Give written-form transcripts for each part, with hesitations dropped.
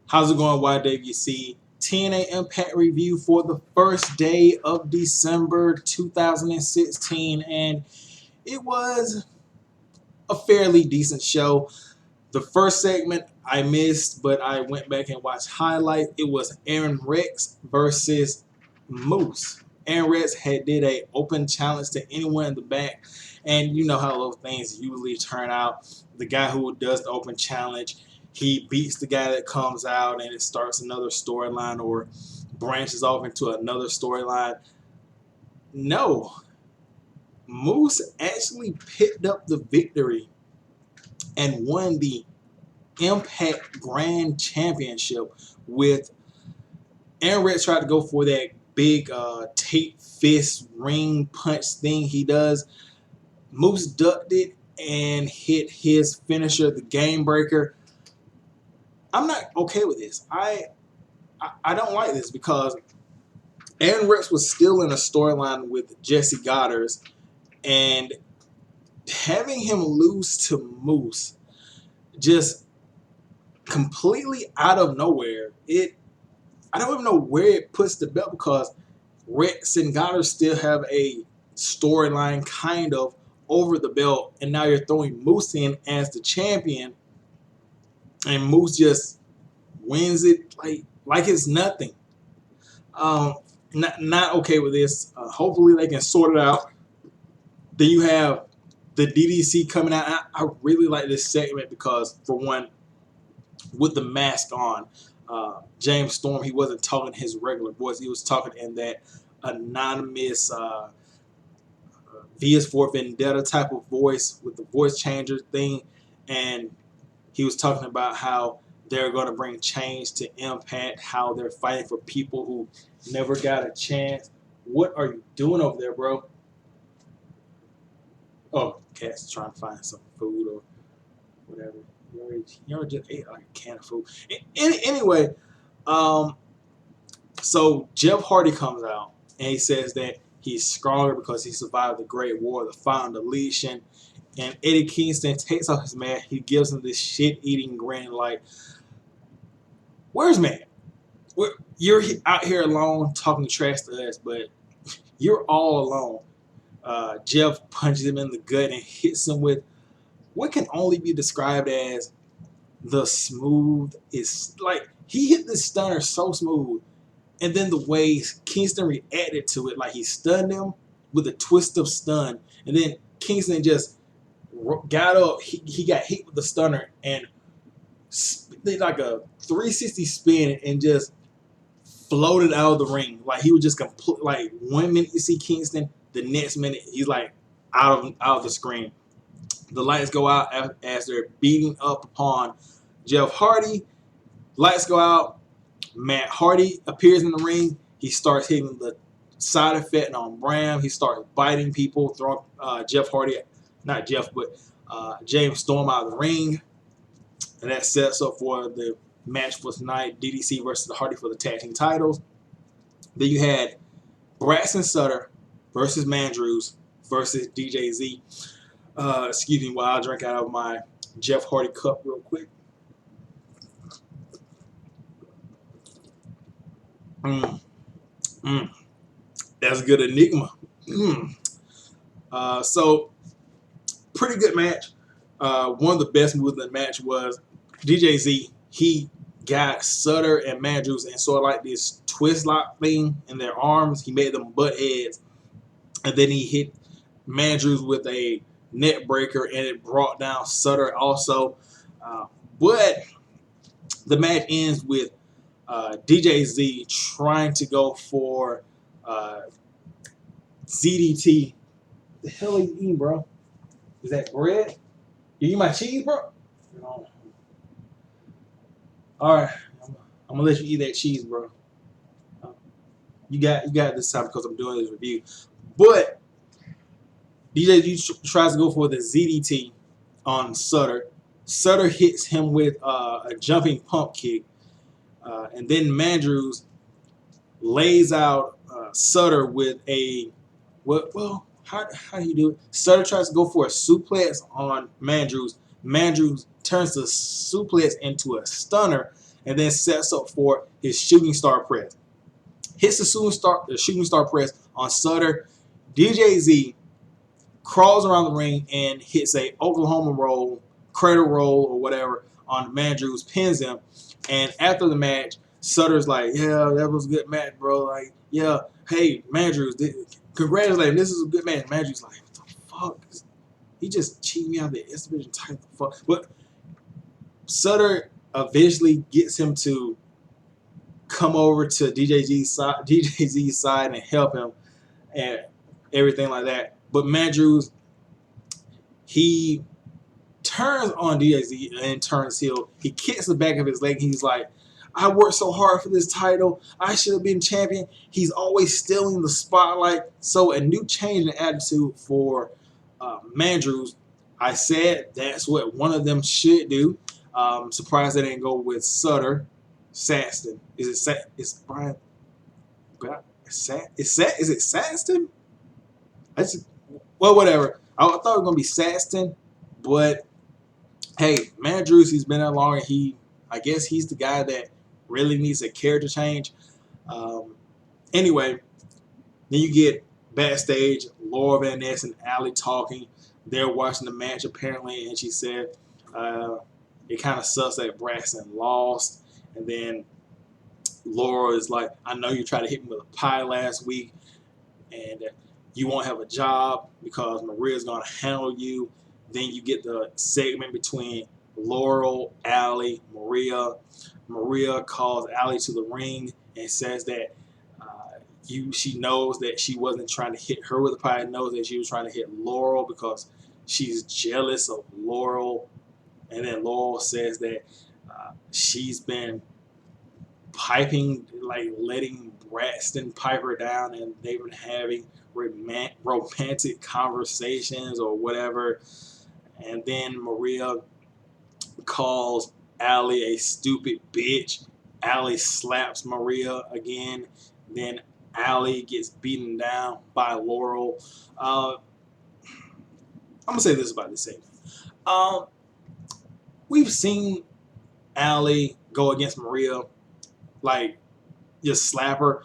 How's it going, YWC? TNA Impact review for the first day of December 2016, and it was a fairly decent show. The first segment I missed, but I went back and watched highlight. It was Aaron Rex versus Moose. Aaron Rex did a open challenge to anyone in the back, and you know how those things usually turn out. The guy who does the open challenge, he beats the guy that comes out, and it starts another storyline or branches off into another storyline. No, Moose actually picked up the victory and won the Impact Grand Championship with Aaron Rex tried to go for that big tape fist ring punch thing he does. Moose ducked it and hit his finisher, the game breaker. I'm not okay with this. I don't like this because Aaron Rex was still in a storyline with Jesse Goddard, and having him lose to Moose just completely out of nowhere. I don't even know where it puts the belt because Rex and Goddard still have a storyline kind of over the belt, and now you're throwing Moose in as the champion, and Moose just wins it like it's nothing. Not okay with this. Hopefully they can sort it out. Then you have the DDC coming out. I really like this segment because, for one, with the mask on, James Storm, he wasn't talking his regular voice. He was talking in that anonymous V is for Vendetta type of voice with the voice changer thing. And he was talking about how they're going to bring change to Impact, how they're fighting for people who never got a chance. What are you doing over there, bro? Oh, Cat's trying to find some food or whatever. You already just ate like a can of food. Anyway, so Jeff Hardy comes out and he says that he's stronger because he survived the Great War, the final deletion. And Eddie Kingston takes off his mask. He gives him this shit-eating grin like, where's man? You're out here alone talking trash to us, but you're all alone. Jeff punches him in the gut and hits him with what can only be described as the smooth. Is like he hit this stunner so smooth, and then the way Kingston reacted to it, like he stunned him with a twist of stun, and then Kingston just got up. He got hit with the stunner and did like a 360 spin and just floated out of the ring. Like he was just complete. Like 1 minute you see Kingston, the next minute he's like out of the screen. The lights go out as they're beating up upon Jeff Hardy. Lights go out. Matt Hardy appears in the ring. He starts hitting the side effect on Bram. He starts biting people, throwing Jeff Hardy, not Jeff, but James Storm out of the ring. And that sets up for the match for tonight, DDC versus the Hardy for the tag team titles. Then you had Braxton Sutter versus Mandrews versus DJZ. Excuse me while I drink out of my Jeff Hardy cup real quick. That's a good enigma. So, pretty good match. One of the best moves in the match was DJZ. He got Sutter and Mandrews and sort of like this twist lock thing in their arms. He made them butt heads. And then he hit Mandrews with a net breaker and it brought down Sutter also. But the match ends with DJZ trying to go for ZDT. The hell are you eating, bro? Is that bread? You eat my cheese, bro? No. All right, I'm gonna let you eat that cheese, bro. You got this time because I'm doing this review. But DJZ tries to go for the ZDT on Sutter. Sutter hits him with a jumping pump kick. And then Mandrews lays out Sutter with a how do you do it? Sutter tries to go for a suplex on Mandrews. Mandrews turns the suplex into a stunner, and then sets up for his shooting star press. Hits the shooting star press on Sutter. DJZ crawls around the ring and hits a Oklahoma roll, cradle roll, or whatever on Mandrews, pins him. And after the match, Sutter's like, "Yeah, that was a good match, bro. Like, yeah, hey, Mandrews, congratulate him. This is a good match." Mandrews like, "What the fuck? He just cheated me out of the X Division title. Fuck." But Sutter eventually gets him to come over to DJZ's side and help him and everything like that. But Mandrews, he turns on DJZ and turns heel. He kicks the back of his leg. He's like, "I worked so hard for this title. I should have been champion." He's always stealing the spotlight. So a new change in attitude for Mandrews. I said that's what one of them should do. Surprised they didn't go with Sutter. Saxton. Is Brian? Is it Saxton? Well, whatever. I thought it was gonna be Saxton, but hey, Mandrews, he's been there longer. I guess he's the guy that really needs a character change. Anyway, then you get backstage, Laura Van Ness and Allie talking. They're watching the match apparently, and she said it kind of sucks that Braxton lost. And then Laura is like, "I know you tried to hit me with a pie last week, and you won't have a job because Maria's going to handle you." Then you get the segment between Laurel, Allie, Maria. Maria calls Allie to the ring and says that she knows that she wasn't trying to hit her with a pie, knows that she was trying to hit Laurel because she's jealous of Laurel. And then Laurel says that she's been piping, like letting Braxton pipe her down, and they've been having romantic conversations or whatever. And then Maria calls Allie a stupid bitch. Allie slaps Maria again. Then Allie gets beaten down by Laurel. I'm gonna say this about this segment. We've seen Allie go against Maria, like just slap her.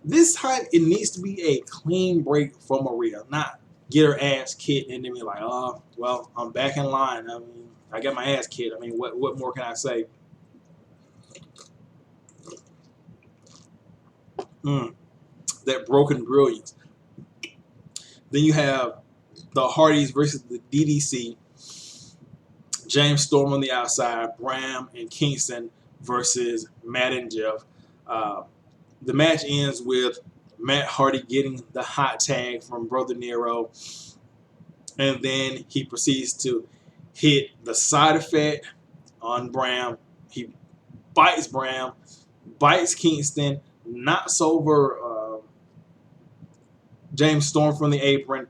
This time it needs to be a clean break for Maria, not get her ass kicked and then be like, "Oh, well, I'm back in line. I mean, I got my ass kicked. I mean, what more can I say?" That broken brilliance. Then you have the Hardys versus the DDC. James Storm on the outside, Bram and Kingston versus Matt and Jeff. The match ends with Matt Hardy getting the hot tag from Brother Nero, and then he proceeds to hit the side effect on Bram. He bites Bram, bites Kingston, knocks over James Storm from the apron.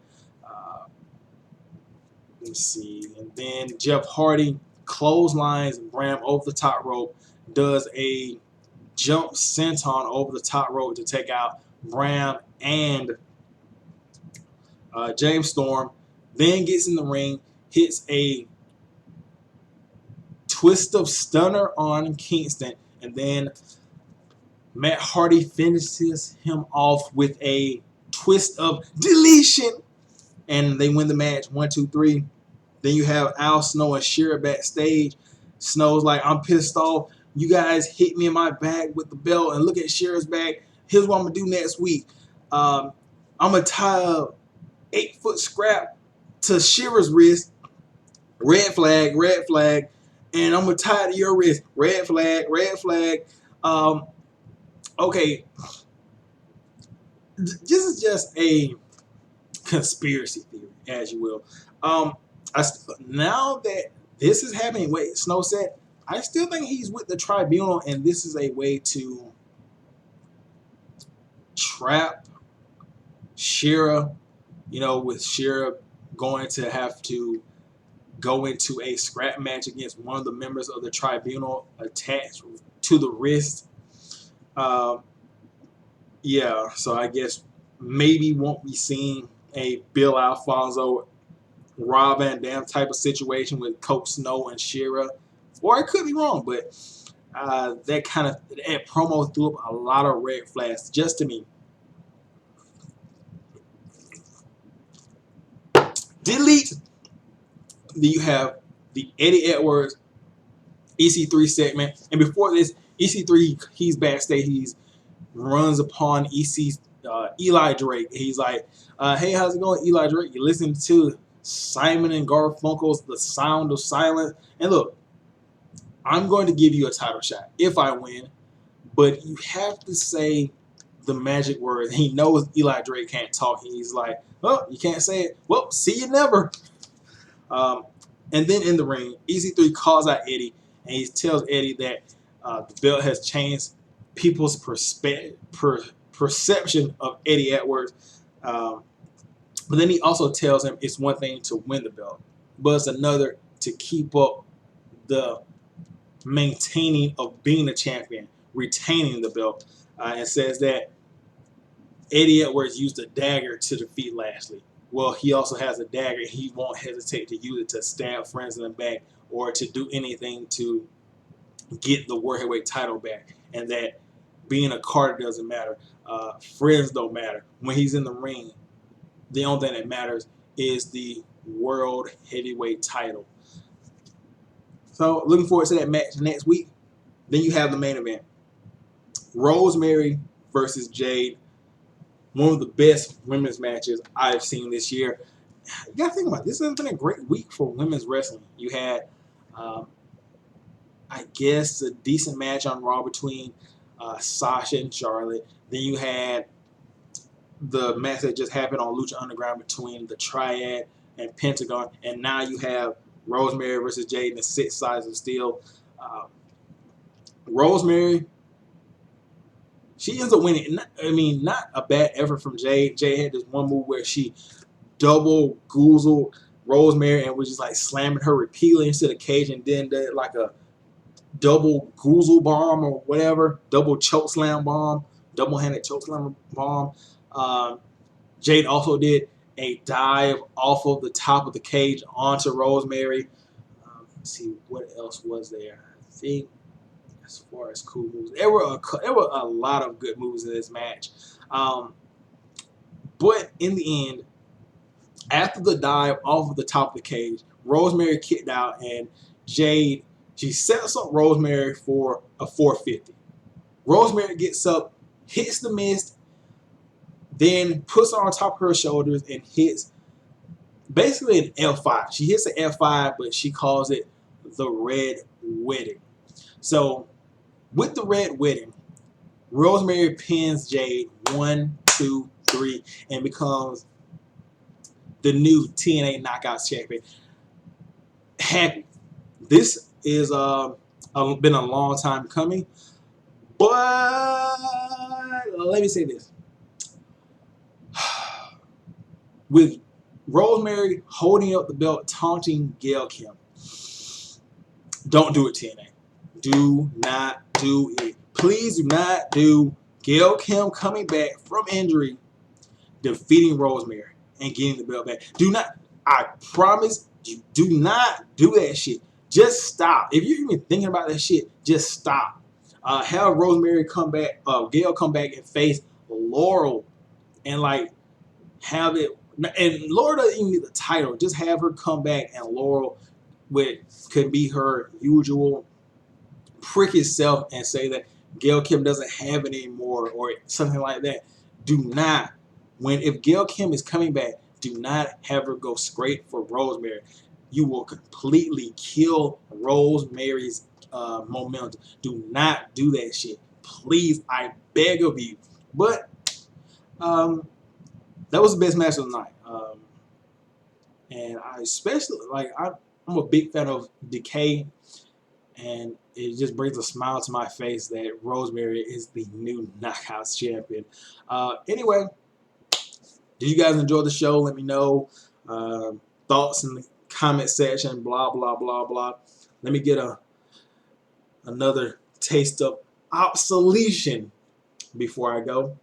Let's see. And then Jeff Hardy clotheslines Bram over the top rope, does a jump senton over the top rope to take out Bram and James Storm. Then gets in the ring, hits a twist of stunner on Kingston, and then Matt Hardy finishes him off with a twist of deletion, and they win the match 1, 2, 3. Then you have Al Snow and Shera backstage. Snow's like, "I'm pissed off. You guys hit me in my back with the belt, and look at Shera's back. Here's what I'm gonna do next week. I'm gonna tie a 8-foot scrap to Shera's wrist. Red flag, red flag. And I'm gonna tie it to your wrist. Red flag, red flag." Okay, this is just a conspiracy theory, as you will. Now that this is happening, wait, Snow said, I still think he's with the tribunal, and this is a way to trap Shera, with Shera going to have to go into a scrap match against one of the members of the tribunal attached to the wrist. Yeah, so I guess maybe won't be seeing a Bill Alfonso, Rob Van Dam type of situation with Coach Snow and Shera. Or I could be wrong, but That promo threw up a lot of red flags just to me. Delete. Then you have the Eddie Edwards EC3 segment, and before this, EC3 he's backstage. He's runs upon EC's Eli Drake. He's like, "Hey, how's it going, Eli Drake? You listen to Simon and Garfunkel's The Sound of Silence, and look, I'm going to give you a title shot if I win, but you have to say the magic words." He knows Eli Drake can't talk. He's like, "Oh, you can't say it. Well, see you never." And then in the ring, EC3 calls out Eddie, and he tells Eddie that the belt has changed people's perception of Eddie Edwards. But then he also tells him it's one thing to win the belt, but it's another to keep up the maintaining of being a champion, retaining the belt. And says that Eddie Edwards used a dagger to defeat Lashley. Well, he also has a dagger. He won't hesitate to use it to stab friends in the back or to do anything to get the World Heavyweight title back. And that being a Carter doesn't matter. Friends don't matter. When he's in the ring, the only thing that matters is the World Heavyweight title. So looking forward to that match next week. Then you have the main event. Rosemary versus Jade. One of the best women's matches I've seen this year. You got to think about it. This has been a great week for women's wrestling. You had, I guess, a decent match on Raw between Sasha and Charlotte. Then you had the match that just happened on Lucha Underground between the Triad and Pentagon. And now you have Rosemary versus Jade and the Six Sides of Steel. Rosemary, she ends up winning. Not a bad effort from Jade. Jade had this one move where she double goozled Rosemary and was just like slamming her repeatedly into the cage, and then did like a double goozle bomb or whatever, double choke slam bomb, double-handed choke slam bomb. Jade also did a dive off of the top of the cage onto Rosemary. Let's see, what else was there? I think as far as cool moves, there were a lot of good moves in this match. But in the end, after the dive off of the top of the cage, Rosemary kicked out, and Jade, she sets up Rosemary for a 450. Rosemary gets up, hits the mist, then puts her on top of her shoulders and hits basically an F5. She hits an F5, but she calls it the Red Wedding. So with the Red Wedding, Rosemary pins Jade 1, 2, 3, and becomes the new TNA Knockouts champion. Happy. This is been a long time coming, but let me say this: with Rosemary holding up the belt, taunting Gail Kim, don't do it, TNA. Do not do it. Please do not do Gail Kim coming back from injury, defeating Rosemary, and getting the belt back. Do not. I promise you, do not do that shit. Just stop. If you're even thinking about that shit, just stop. Have Rosemary come back, Gail come back and face Laurel, and like have it. And Laurel doesn't even need the title. Just have her come back, and Laurel could be her usual pricky self and say that Gail Kim doesn't have it anymore or something like that. Do not. If Gail Kim is coming back, do not have her go straight for Rosemary. You will completely kill Rosemary's momentum. Do not do that shit. Please, I beg of you. But that was the best match of the night. And I especially, I'm a big fan of Decay, and it just brings a smile to my face that Rosemary is the new Knockouts champion. Anyway, did you guys enjoy the show? Let me know. Thoughts in the comment section, blah, blah, blah, blah. Let me get another taste of obsolescence before I go.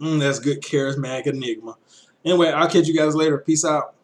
That's good charismatic enigma. Anyway, I'll catch you guys later. Peace out.